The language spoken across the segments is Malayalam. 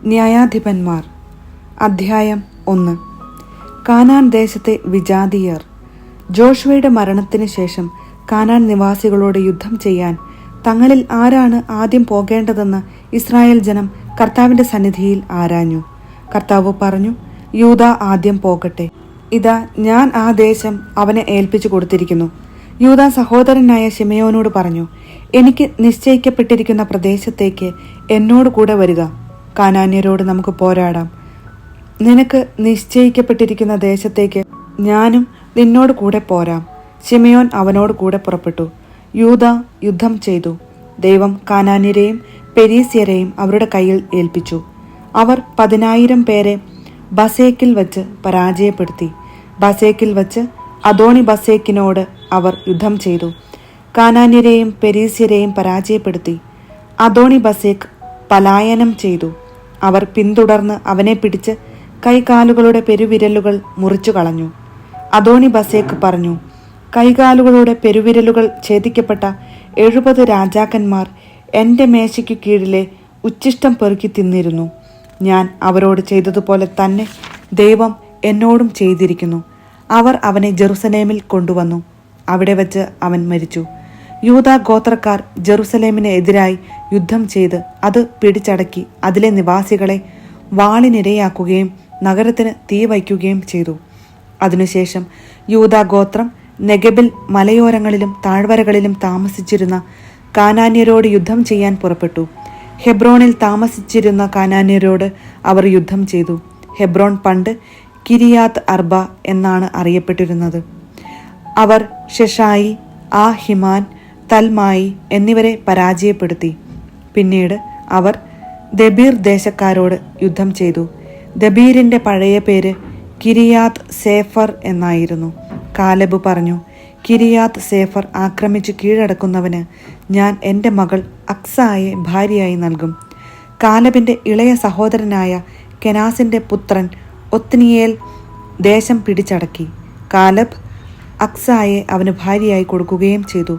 ന്യായാധിപന്മാർ അധ്യായം 1. കാനാൻ ദേശത്തെ വിജാതീയർ. ജോഷുവയുടെ മരണത്തിന് ശേഷം കാനാൻ നിവാസികളോട് യുദ്ധം ചെയ്യാൻ തങ്ങളിൽ ആരാണ് ആദ്യം പോകേണ്ടതെന്ന് ഇസ്രായേൽ ജനം കർത്താവിന്റെ സന്നിധിയിൽ ആരാഞ്ഞു. കർത്താവ് പറഞ്ഞു, യൂദ ആദ്യം പോകട്ടെ. ഇതാ, ഞാൻ ആ ദേശം അവനെ ഏൽപ്പിച്ചു കൊടുത്തിരിക്കുന്നു. യൂദ സഹോദരനായ ശിമയോനോട് പറഞ്ഞു, എനിക്ക് നിശ്ചയിക്കപ്പെട്ടിരിക്കുന്ന പ്രദേശത്തേക്ക് എന്നോട് കൂടെ വരിക. കാനാന്യരോട് നമുക്ക് പോരാടാം. നിനക്ക് നിശ്ചയിക്കപ്പെട്ടിരിക്കുന്ന ദേശത്തേക്ക് ഞാനും നിന്നോട് കൂടെ പോരാം. ശിമയോൻ അവനോട് കൂടെ പുറപ്പെട്ടു. യൂദ യുദ്ധം ചെയ്തു. ദൈവം കാനാന്യരെയും പെരീസ്യരെയും അവരുടെ കയ്യിൽ ഏൽപ്പിച്ചു. അവർ 10,000 പേരെ ബസേക്കിൽ വച്ച് പരാജയപ്പെടുത്തി. ബസേക്കിൽ വച്ച് അദോണി ബസേക്കിനോട് അവർ യുദ്ധം ചെയ്തു. കാനാന്യരെയും പെരീസ്യരെയും പരാജയപ്പെടുത്തി. അദോണി ബസേക്ക് പലായനം ചെയ്തു. അവർ പിന്തുടർന്ന് അവനെ പിടിച്ച് കൈകാലുകളുടെ പെരുവിരലുകൾ മുറിച്ചു കളഞ്ഞു. അദോണി ബസേക്ക് പറഞ്ഞു, കൈകാലുകളുടെ പെരുവിരലുകൾ ഛേദിക്കപ്പെട്ട 70 രാജാക്കന്മാർ എൻ്റെ മേശയ്ക്കു കീഴിലെ ഉച്ഛിഷ്ടം പെറുക്കി തിന്നിരുന്നു. ഞാൻ അവരോട് ചെയ്തതുപോലെ തന്നെ ദൈവം എന്നോടും ചെയ്തിരിക്കുന്നു. അവർ അവനെ ജെറുസലേമിൽ കൊണ്ടുവന്നു. അവിടെ വച്ച് അവൻ മരിച്ചു. യൂദാ ഗോത്രക്കാർ ജെറുസലേമിന് എതിരായി യുദ്ധം ചെയ്ത് അത് പിടിച്ചടക്കി അതിലെ നിവാസികളെ വാളിനിരയാക്കുകയും നഗരത്തിന് തീ വയ്ക്കുകയും ചെയ്തു. അതിനുശേഷം യൂദാ ഗോത്രം നെഗബിൽ മലയോരങ്ങളിലും താഴ്വരകളിലും താമസിച്ചിരുന്ന കാനാന്യരോട് യുദ്ധം ചെയ്യാൻ പുറപ്പെട്ടു. ഹെബ്രോണിൽ താമസിച്ചിരുന്ന കാനാന്യരോട് അവർ യുദ്ധം ചെയ്തു. ഹെബ്രോൺ പണ്ട് കിരിയാത്ത് അർബ എന്നാണ് അറിയപ്പെട്ടിരുന്നത്. അവർ ഷെഷായി, ആഹിമാൻ, തൽമായി എന്നിവരെ പരാജയപ്പെടുത്തി. പിന്നീട് അവർ ദബീർ ദേശക്കാരോട് യുദ്ധം ചെയ്തു. ദബീരിന്റെ പഴയ പേര് കിരിയാത്ത് സേഫർ എന്നായിരുന്നു. കാലെബ് പറഞ്ഞു, കിരിയാത്ത് സേഫർ ആക്രമിച്ചു കീഴടക്കുന്നവന് ഞാൻ എൻ്റെ മകൾ അക്സായെ ഭാര്യയായി നൽകും. കാലെബിന്റെ ഇളയ സഹോദരനായ കെനാസിന്റെ പുത്രൻ ഒത്നിയേൽ ദേശം പിടിച്ചടക്കി. കാലെബ് അക്സായെ അവന് ഭാര്യയായി കൊടുക്കുകയും ചെയ്തു.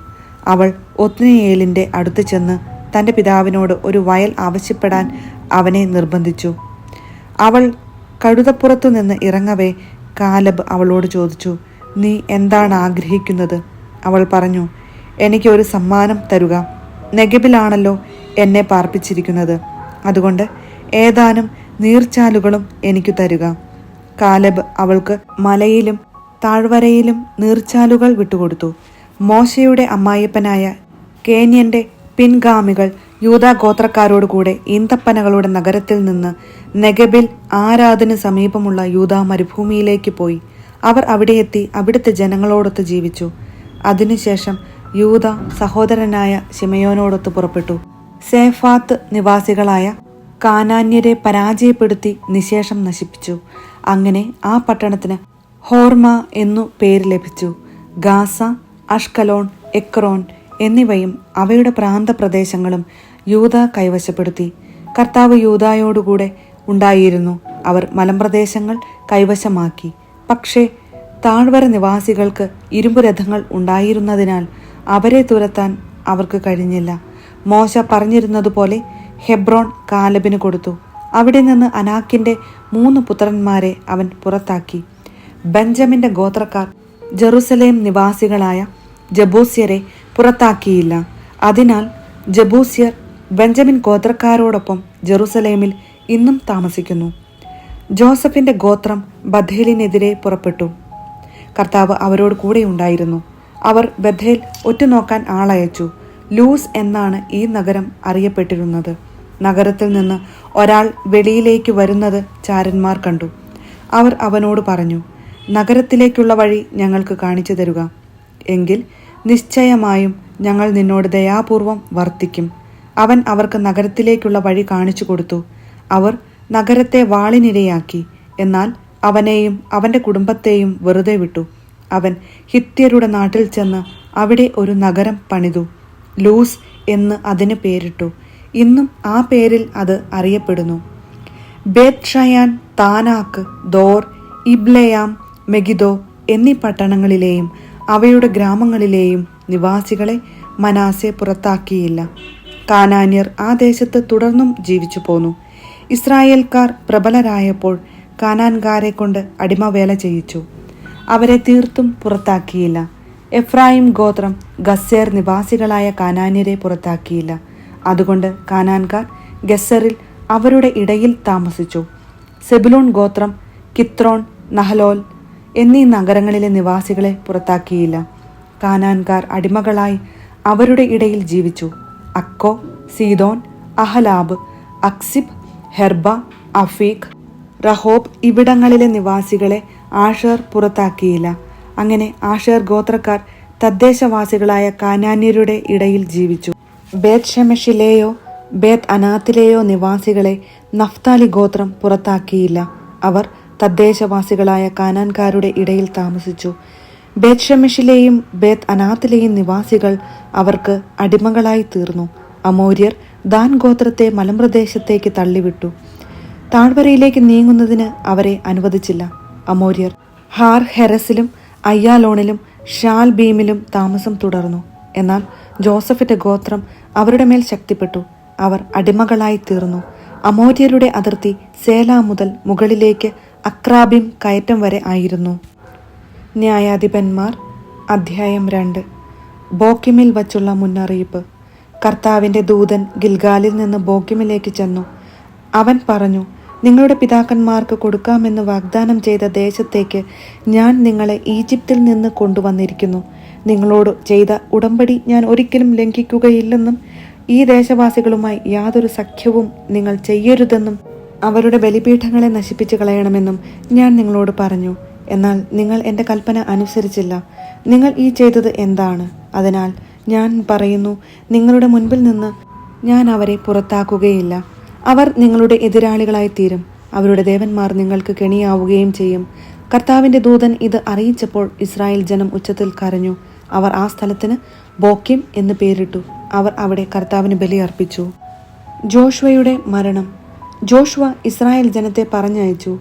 അവൾ ഒത്നിയേലിന്റെ അടുത്ത് ചെന്ന് തൻ്റെ പിതാവിനോട് ഒരു വയൽ ആവശ്യപ്പെടാൻ അവനെ നിർബന്ധിച്ചു. അവൾ കഴുതപ്പുറത്തു നിന്ന് ഇറങ്ങവേ കാലെബ് അവളോട് ചോദിച്ചു, നീ എന്താണ് ആഗ്രഹിക്കുന്നത്? അവൾ പറഞ്ഞു, എനിക്ക് ഒരു സമ്മാനം തരുക. നെഗബിലാണല്ലോ എന്നെ പാർപ്പിച്ചിരിക്കുന്നത്. അതുകൊണ്ട് ഏതാനും നീർച്ചാലുകളും എനിക്ക് തരുക. കാലെബ് അവൾക്ക് മലയിലും താഴ്വരയിലും നീർച്ചാലുകൾ വിട്ടുകൊടുത്തു. മോശയുടെ അമ്മായിപ്പനായ കേന്യന്റെ പിൻഗാമികൾ യൂദാ ഗോത്രക്കാരോടുകൂടെ ഈന്തപ്പനകളുടെ നഗരത്തിൽ നിന്ന് നെഗബിൽ ആരാദിന് സമീപമുള്ള യൂദാ മരുഭൂമിയിലേക്ക് പോയി. അവർ അവിടെ എത്തി അവിടുത്തെ ജനങ്ങളോടൊത്ത് ജീവിച്ചു. അതിനുശേഷം യൂദാ സഹോദരനായ ശിമയോനോടൊത്ത് പുറപ്പെട്ടു. സേഫാത്ത് നിവാസികളായ കാനാന്യരെ പരാജയപ്പെടുത്തി നിശേഷം നശിപ്പിച്ചു. അങ്ങനെ ആ പട്ടണത്തിന് ഹോർമ എന്നു പേര് ലഭിച്ചു. ഗാസ, അഷ്കലോൺ, എക്രോൻ എന്നിവയും അവയുടെ പ്രാന്തപ്രദേശങ്ങളും യൂദാ കൈവശപ്പെടുത്തി. കർത്താവ് യൂദായോടുകൂടെ ഉണ്ടായിരുന്നു. അവർ മലമ്പ്രദേശങ്ങൾ കൈവശമാക്കി. പക്ഷേ താഴ്വര നിവാസികൾക്ക് ഇരുമ്പുരഥങ്ങൾ ഉണ്ടായിരുന്നതിനാൽ അവരെ തുരത്താൻ അവർക്ക് കഴിഞ്ഞില്ല. മോശ പറഞ്ഞിരുന്നതുപോലെ ഹെബ്രോൺ കാലെബിന് കൊടുത്തു. അവിടെ നിന്ന് അനാക്കിന്റെ 3 പുത്രന്മാരെ അവൻ പുറത്താക്കി. ബെഞ്ചമിന്റെ ഗോത്രക്കാർ ജെറുസലേം നിവാസികളായ ജബൂസ്യരെ പുറത്താക്കിയില്ല. അതിനാൽ ജബൂസ്യർ ബെഞ്ചമിൻ ഗോത്രക്കാരോടൊപ്പം ജെറുസലേമിൽ ഇന്നും താമസിക്കുന്നു. ജോസഫിന്റെ ഗോത്രം ബഥേലിനെതിരെ പുറപ്പെട്ടു. കർത്താവ് അവരോട് കൂടെ ഉണ്ടായിരുന്നു. അവർ ബഥേൽ ഒറ്റുനോക്കാൻ ആളയച്ചു. ലൂസ് എന്നാണ് ഈ നഗരം അറിയപ്പെട്ടിരുന്നത്. നഗരത്തിൽ നിന്ന് ഒരാൾ വെളിയിലേക്ക് വരുന്നത് ചാരന്മാർ കണ്ടു. അവർ അവനോട് പറഞ്ഞു, നഗരത്തിലേക്കുള്ള വഴി ഞങ്ങൾക്ക് കാണിച്ചു തരുക. എങ്കിൽ നിശ്ചയമായും ഞങ്ങൾ നിന്നോട് ദയാപൂർവം വർത്തിക്കും. അവൻ അവർക്ക് നഗരത്തിലേക്കുള്ള വഴി കാണിച്ചു കൊടുത്തു. അവർ നഗരത്തെ വാളിനിരയാക്കി. എന്നാൽ അവനെയും അവന്റെ കുടുംബത്തെയും വെറുതെ വിട്ടു. അവൻ ഹിത്യരുടെ നാട്ടിൽ ചെന്ന് അവിടെ ഒരു നഗരം പണിതു. ലൂസ് എന്ന് അതിന് പേരിട്ടു. ഇന്നും ആ പേരിൽ അത് അറിയപ്പെടുന്നു. ബേത്ഷയാൻ, താനാക്ക്, ദോർ, ഇബ്ലെയാം, മെഗിദോ എന്നീ പട്ടണങ്ങളിലെയും അവയുടെ ഗ്രാമങ്ങളിലെയും നിവാസികളെ മനാസെ പുറത്താക്കിയില്ല. കാനാന്യർ ആ ദേശത്ത് തുടർന്നും ജീവിച്ചു പോന്നു. ഇസ്രായേൽക്കാർ പ്രബലരായപ്പോൾ കാനാൻകാരെ കൊണ്ട് അടിമവേല ചെയ്യിച്ചു. അവരെ തീർത്തും പുറത്താക്കിയില്ല. എഫ്രായിം ഗോത്രം ഗസ്സേർ നിവാസികളായ കാനാന്യരെ പുറത്താക്കിയില്ല. അതുകൊണ്ട് കാനാൻകാർ ഗസ്സറിൽ അവരുടെ ഇടയിൽ താമസിച്ചു. സെബുലൂൺ ഗോത്രം കിത്രോൺ, നഹലോൽ എന്നീ നഗരങ്ങളിലെ നിവാസികളെ പുറത്താക്കിയില്ല. കാനാൻകാർ അടിമകളായി അവരുടെ ഇടയിൽ ജീവിച്ചു. അക്കോ, സീദോൻ, അഹലാബ്, അക്സിബ്, ഹെർബ, അഫീഖ്, റഹോബ് ഇവിടങ്ങളിലെ നിവാസികളെ ആഷേർ പുറത്താക്കിയില്ല. അങ്ങനെ ആഷേർ ഗോത്രക്കാർ തദ്ദേശവാസികളായ കാനാന്യരുടെ ഇടയിൽ ജീവിച്ചു. ബേത് ഷെമെഷിലെയോ ബേത് അനാത്തിലെയോ നിവാസികളെ നഫ്താലി ഗോത്രം പുറത്താക്കിയില്ല. അവർ തദ്ദേശവാസികളായ കാനാൻകാരുടെ ഇടയിൽ താമസിച്ചു. ബേത് ഷെമെഷിലെയും ബേത് അനാത്തിലെയും നിവാസികൾ അവർക്ക് അടിമകളായി തീർന്നു. അമോര്യർ ദാൻ ഗോത്രത്തെ മലമ്പ്രദേശത്തേക്ക് തള്ളിവിട്ടു. താഴ്വരയിലേക്ക് നീങ്ങുന്നതിന് അവരെ അനുവദിച്ചില്ല. അമോര്യർ ഹാർ ഹെറസിലും അയ്യാലോണിലും ഷാൽ ബീമിലും താമസം തുടർന്നു. എന്നാൽ ജോസഫിന്റെ ഗോത്രം അവരുടെ മേൽ ശക്തിപ്പെട്ടു. അവർ അടിമകളായി തീർന്നു. അമോര്യരുടെ അതിർത്തി സേല മുതൽ മുകളിലേക്ക് അക്രാബിം കയറ്റം വരെ ആയിരുന്നു. ന്യായാധിപന്മാർ അധ്യായം 2. ബോക്കിമിൽ വച്ചുള്ള മുന്നറിയിപ്പ്. കർത്താവിന്റെ ദൂതൻ ഗിൽഗാലിൽ നിന്ന് ബോക്കിമിലേക്ക് ചെന്നു. അവൻ പറഞ്ഞു, നിങ്ങളുടെ പിതാക്കന്മാർക്ക് കൊടുക്കാമെന്ന് വാഗ്ദാനം ചെയ്ത ദേശത്തേക്ക് ഞാൻ നിങ്ങളെ ഈജിപ്തിൽ നിന്ന് കൊണ്ടുവന്നിരിക്കുന്നു. നിങ്ങളോട് ചെയ്ത ഉടമ്പടി ഞാൻ ഒരിക്കലും ലംഘിക്കുകയില്ലെന്നും ഈ ദേശവാസികളുമായി യാതൊരു സഖ്യവും നിങ്ങൾ ചെയ്യരുതെന്നും അവരുടെ ബലിപീഠങ്ങളെ നശിപ്പിച്ചു കളയണമെന്നും ഞാൻ നിങ്ങളോട് പറഞ്ഞു. എന്നാൽ നിങ്ങൾ എൻ്റെ കൽപ്പന അനുസരിച്ചില്ല. നിങ്ങൾ ഈ ചെയ്തത് എന്താണ്? അതിനാൽ ഞാൻ പറയുന്നു, നിങ്ങളുടെ മുൻപിൽ നിന്ന് ഞാൻ അവരെ പുറത്താക്കുകയില്ല. അവർ നിങ്ങളുടെ എതിരാളികളായി തീരും. അവരുടെ ദേവന്മാർ നിങ്ങൾക്ക് കെണിയാവുകയും ചെയ്യും. കർത്താവിന്റെ ദൂതൻ ഇത് അറിയിച്ചപ്പോൾ ഇസ്രായേൽ ജനം ഉച്ചത്തിൽ കരഞ്ഞു. അവർ ആ സ്ഥലത്തിന് ബോക്കിം എന്ന് പേരിട്ടു. അവർ അവിടെ കർത്താവിന് ബലിയർപ്പിച്ചു. ജോഷുവയുടെ മരണം. ജോഷുവ ഇസ്രായേൽ ജനത്തെ പറഞ്ഞയച്ചു.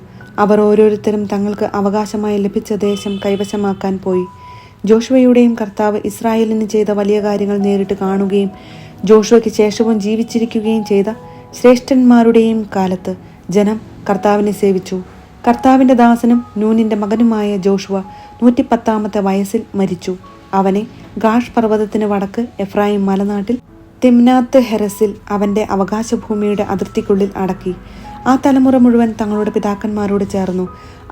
അവർ ഓരോരുത്തരും തങ്ങൾക്ക് അവകാശമായി ലഭിച്ച ദേശം കൈവശമാക്കാൻ പോയി. ജോഷുവയുടെയും കർത്താവ് ഇസ്രായേലിന് ചെയ്ത വലിയ കാര്യങ്ങൾ നേരിട്ട് കാണുകയും ജോഷുവയ്ക്ക് ശേഷവും ജീവിച്ചിരിക്കുകയും ചെയ്ത ശ്രേഷ്ഠന്മാരുടെയും കാലത്ത് ജനം കർത്താവിനെ സേവിച്ചു. കർത്താവിന്റെ ദാസനും നൂനിന്റെ മകനുമായ ജോഷുവ 110 വയസ്സിൽ മരിച്ചു. അവനെ ഗാഷ് പർവ്വതത്തിന് വടക്ക് എഫ്രായിം മലനാട്ടിൽ തിമ്നാത്ത് ഹെറസിൽ അവന്റെ അവകാശഭൂമിയുടെ അതിർത്തിക്കുള്ളിൽ അടക്കി. ആ തലമുറ മുഴുവൻ തങ്ങളുടെ പിതാക്കന്മാരോട് ചേർന്നു.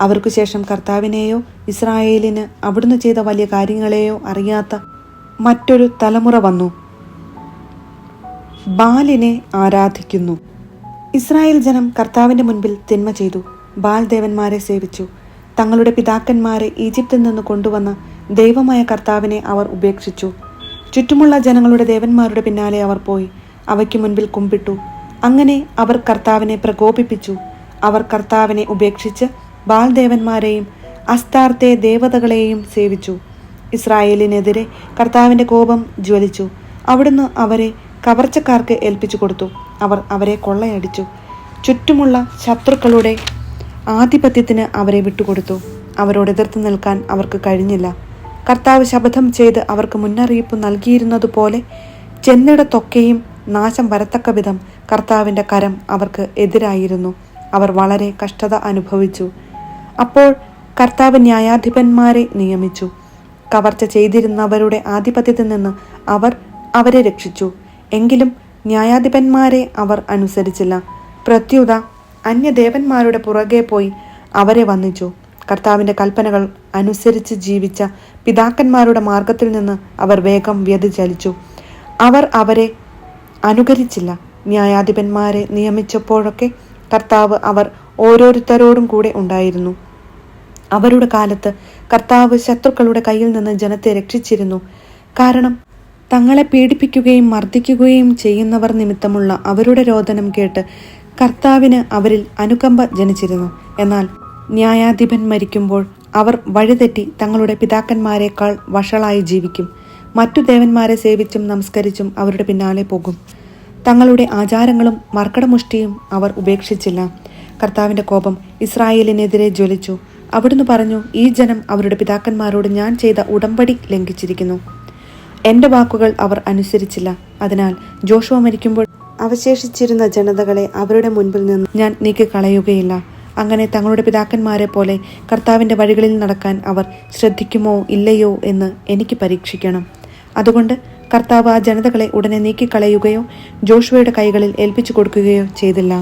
അവർക്കു ശേഷം കർത്താവിനെയോ ഇസ്രായേലിന് അവിടുന്ന് ചെയ്ത വലിയ കാര്യങ്ങളെയോ അറിയാത്ത മറ്റൊരു തലമുറ വന്നു. ബാലിനെ ആരാധിക്കുന്നു. ഇസ്രായേൽ ജനം കർത്താവിന്റെ മുൻപിൽ തിന്മ ചെയ്തു. ബാൽ ദേവന്മാരെ സേവിച്ചു. തങ്ങളുടെ പിതാക്കന്മാരെ ഈജിപ്തിൽ നിന്ന് കൊണ്ടുവന്ന ദൈവമായ കർത്താവിനെ അവർ ഉപേക്ഷിച്ചു. ചുറ്റുമുള്ള ജനങ്ങളുടെ ദേവന്മാരുടെ പിന്നാലെ അവർ പോയി അവയ്ക്ക് മുൻപിൽ കുമ്പിട്ടു. അങ്ങനെ അവർ കർത്താവിനെ പ്രകോപിപ്പിച്ചു. അവർ കർത്താവിനെ ഉപേക്ഷിച്ച് ബാൽ ദേവന്മാരെയും അസ്താർത്തെ ദേവതകളെയും സേവിച്ചു. ഇസ്രായേലിനെതിരെ കർത്താവിന്റെ കോപം ജ്വലിച്ചു. അവിടുന്ന് അവരെ കവർച്ചക്കാർക്ക് ഏൽപ്പിച്ചു കൊടുത്തു. അവർ അവരെ കൊള്ളയടിച്ചു. ചുറ്റുമുള്ള ശത്രുക്കളുടെ ആധിപത്യത്തിന് അവരെ വിട്ടുകൊടുത്തു. അവരോട് എതിർത്ത് നിൽക്കാൻ അവർക്ക് കഴിഞ്ഞില്ല. കർത്താവ് ശപഥം ചെയ്ത് അവർക്ക് മുന്നറിയിപ്പ് നൽകിയിരുന്നതുപോലെ ചെന്നിടത്തൊക്കെയും നാശം വരത്തക്ക വിധം കർത്താവിന്റെ കരം അവർക്ക് എതിരായിരുന്നു. അവർ വളരെ കഷ്ടത അനുഭവിച്ചു. അപ്പോൾ കർത്താവ് ന്യായാധിപന്മാരെ നിയമിച്ചു. കവർച്ച ചെയ്തിരുന്നവരുടെ ആധിപത്യത്തിൽ നിന്ന് അവർ അവരെ രക്ഷിച്ചു. എങ്കിലും ന്യായാധിപന്മാരെ അവർ അനുസരിച്ചില്ല. പ്രത്യുത അന്യദേവന്മാരുടെ പുറകെ പോയി അവരെ വന്ദിച്ചു. കർത്താവിന്റെ കൽപ്പനകൾ അനുസരിച്ച് ജീവിച്ച പിതാക്കന്മാരുടെ മാർഗത്തിൽ നിന്ന് അവർ വേഗം വ്യതിചലിച്ചു. അവർ അവരെ അനുകരിച്ചില്ല. ന്യായാധിപന്മാരെ നിയമിച്ചപ്പോഴൊക്കെ കർത്താവ് അവർ ഓരോരുത്തരോടും കൂടെ ഉണ്ടായിരുന്നു. അവരുടെ കാലത്ത് കർത്താവ് ശത്രുക്കളുടെ കയ്യിൽ നിന്ന് ജനത്തെ രക്ഷിച്ചിരുന്നു. കാരണം തങ്ങളെ പീഡിപ്പിക്കുകയും മർദ്ദിക്കുകയും ചെയ്യുന്നവർ നിമിത്തമുള്ള അവരുടെ രോദനം കേട്ട് കർത്താവിന് അവരിൽ അനുകമ്പ ജനിച്ചിരുന്നു. എന്നാൽ ന്യായാധിപൻ മരിക്കുമ്പോൾ അവർ വഴിതെറ്റി തങ്ങളുടെ പിതാക്കന്മാരെക്കാൾ വഷളായി ജീവിക്കും. മറ്റു ദേവന്മാരെ സേവിച്ചും നമസ്കരിച്ചും അവരുടെ പിന്നാലെ പോകും. തങ്ങളുടെ ആചാരങ്ങളും മർക്കടമുഷ്ടിയും അവർ ഉപേക്ഷിച്ചില്ല. കർത്താവിന്റെ കോപം ഇസ്രായേലിനെതിരെ ജ്വലിച്ചു. അവിടുന്ന് പറഞ്ഞു, ഈ ജനം അവരുടെ പിതാക്കന്മാരോട് ഞാൻ ചെയ്ത ഉടമ്പടി ലംഘിച്ചിരിക്കുന്നു. എൻ്റെ വാക്കുകൾ അവർ അനുസരിച്ചില്ല. അതിനാൽ ജോഷുവ മരിക്കുമ്പോൾ അവശേഷിച്ചിരുന്ന ജനതകളെ അവരുടെ മുൻപിൽ നിന്ന് ഞാൻ നീക്കിക്കളയുകയില്ല. അങ്ങനെ തങ്ങളുടെ പിതാക്കന്മാരെ പോലെ കർത്താവിൻ്റെ വഴികളിൽ നടക്കാൻ അവർ ശ്രദ്ധിക്കുമോ ഇല്ലയോ എന്ന് എനിക്ക് പരീക്ഷിക്കണം. അതുകൊണ്ട് കർത്താവ് ആ ജനതകളെ ഉടനെ നീക്കിക്കളയുകയോ ജോഷുവയുടെ കൈകളിൽ ഏൽപ്പിച്ചു കൊടുക്കുകയോ ചെയ്തില്ല.